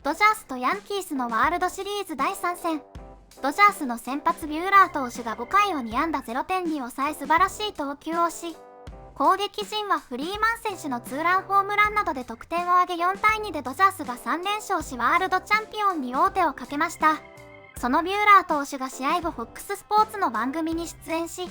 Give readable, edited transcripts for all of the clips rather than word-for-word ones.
ドジャースとヤンキースのワールドシリーズ第3戦。ドジャースの先発ビューラー投手が5回を2安打0点に抑え素晴らしい投球をし、攻撃陣はフリーマン選手のツーランホームランなどで得点を挙げ4対2でドジャースが3連勝しワールドチャンピオンに王手をかけました。そのビューラー投手が試合後FOXスポーツの番組に出演し、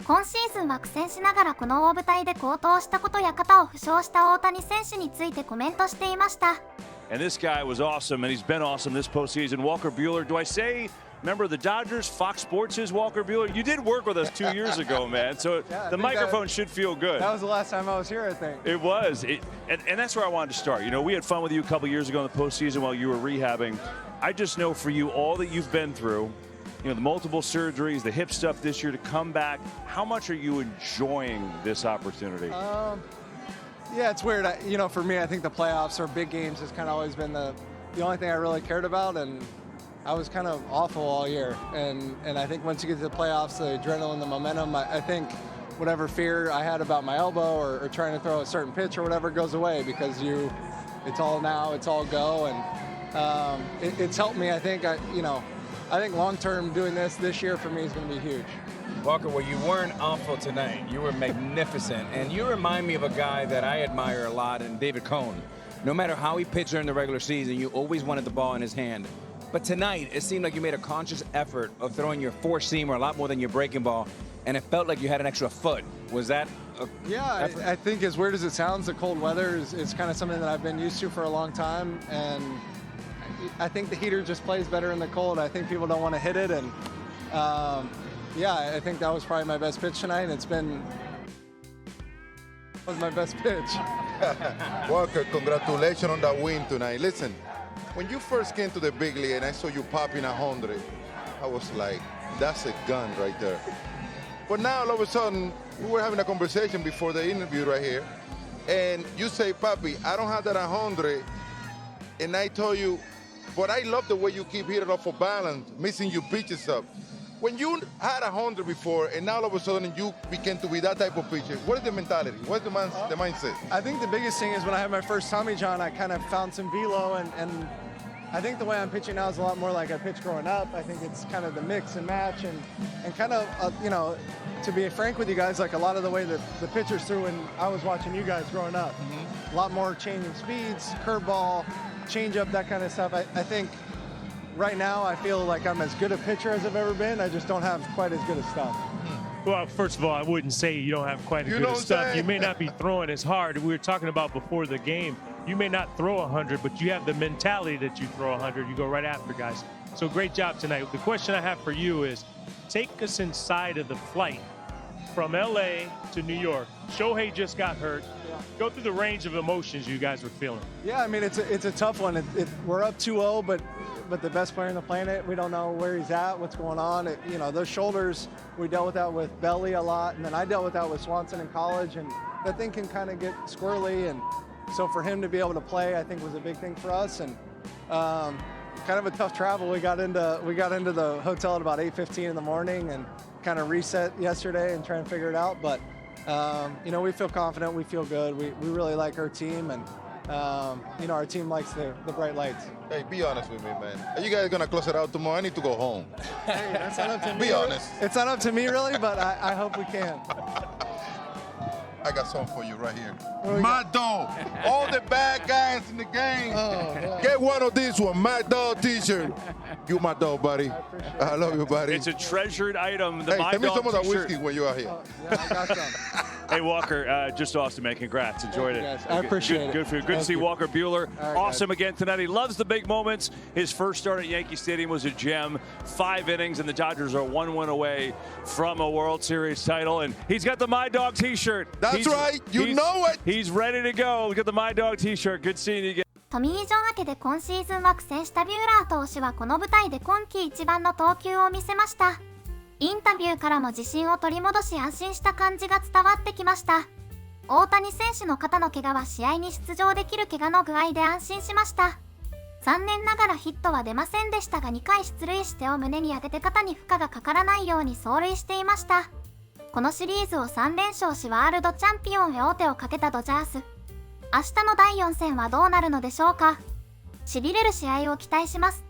今シーズンは苦戦しながらこの大舞台で好投したことや肩を負傷した大谷選手についてコメントしていました。And this guy was awesome, and he's been awesome this postseason. Walker Buehler, do I say, member of the Dodgers, Fox Sports is Walker Buehler? You did work with us 2 years ago, man, so yeah, the microphone should feel good. That was the last time I was here, I think. It was, and that's where I wanted to start. You know, we had fun with you a couple years ago in the postseason while you were rehabbing. I just know for you, all that you've been through, you know, the multiple surgeries, the hip stuff this year to come back, how much are you enjoying this opportunity? Yeah, it's weird. You know, for me, I think the playoffs or big games has kind of always been the only thing I really cared about, and I was kind of awful all year. And I think once you get to the playoffs, the adrenaline, the momentum, I think whatever fear I had about my elbow or trying to throw a certain pitch or whatever goes away because it's all now, it's all go, and it's helped me. I think I think long-term doing this year for me is going to be huge. Walker, well, you weren't awful tonight. You were magnificent. And you remind me of a guy that I admire a lot, in David Cone. No matter how he pitched during the regular season, you always wanted the ball in his hand. But tonight, it seemed like you made a conscious effort of throwing your four-seamer a lot more than your breaking ball, and it felt like you had an extra foot. Was that Yeah, I think as weird as it sounds, the cold weather is kind of something that I've been used to for a long time, and I think the heater just plays better in the cold. I think people don't want to hit it, and yeah, I think that was probably my best pitch tonight. Was my best pitch. Walker, congratulations on that win tonight. Listen, when you first came to the big league and I saw you popping 100, I was like, that's a gun right there. But now all of a sudden, we were having a conversation before the interview right here, and you say, Papi, I don't have that 100, and I told you, but I love the way you keep hitting off for balance, mixing your pitches up. When you had 100 before, and now all of a sudden you became to be that type of pitcher, what is the mentality? What's the mindset? I think the biggest thing is when I had my first Tommy John, I kind of found some velo, and I think the way I'm pitching now is a lot more like I pitched growing up. I think it's kind of the mix and match, and kind of, to be frank with you guys, like a lot of the way that the pitchers threw when I was watching you guys growing up. A lot more changing speeds, curveball, changeup, that kind of stuff. I think right now I feel like I'm as good a pitcher as I've ever been. I just don't have quite as good a stuff. Well, first of all, I wouldn't say you don't have quite as good a stuff. You may not be throwing as hard. We were talking about before the game. You may not throw 100, but you have the mentality that you throw 100. You go right after guys. So great job tonight. The question I have for you is, take us inside of the flight from LA to New York. Shohei just got hurt. Go through the range of emotions you guys were feeling. Yeah, I mean, it's a tough one. We're up 2-0, but the best player on the planet, we don't know where he's at, what's going on. Those shoulders, we dealt with that with Belly a lot, and then I dealt with that with Swanson in college, and that thing can kind of get squirrely, and so for him to be able to play, I think was a big thing for us, and kind of a tough travel. We got into the hotel at about 8:15 in the morning, and kind of reset yesterday and try and figure it out, but we feel confident, we feel good, we really like our team, and our team likes the bright lights. Hey, be honest with me, man. Are you guys gonna close it out tomorrow? I need to go home. Hey, that's not up to me. Be honest. It's not up to me really, but I hope we can. I got something for you right here. Mad Dog. All the bad guys in the game. Get one of these one. Mad Dog t-shirt. You my dog, buddy. I love you, buddy. It's a treasured item. The hey, My tell me Dog some of that t-shirt. whiskey when you are here. Yeah, I got some. Hey, Walker, just awesome, man. Congrats. Enjoyed it. Guys. I appreciate it. Good for you. Good to see Walker Buehler. Right, awesome again tonight. He loves the big moments. His first start at Yankee Stadium was a gem. 5 innings, and the Dodgers are 1 win away from a World Series title. And he's got the My Dog t-shirt. That's right. You know it. He's ready to go. Look at the My Dog t-shirt. Good seeing you again. トミー・ジョン明けで今シーズンは苦戦したビューラー投手はこの舞台で今季一番の投球を見せました。インタビューからも自信を取り戻し安心した感じが伝わってきました。大谷選手の肩の怪我は試合に出場できる怪我の具合で安心しました。残念ながらヒットは出ませんでしたが2回出塁してを胸に当てて肩に負荷がかからないように走塁していました。このシリーズを3連勝しワールドチャンピオンへ王手をかけたドジャース。明日の第4戦はどうなるのでしょうか。しびれる試合を期待します。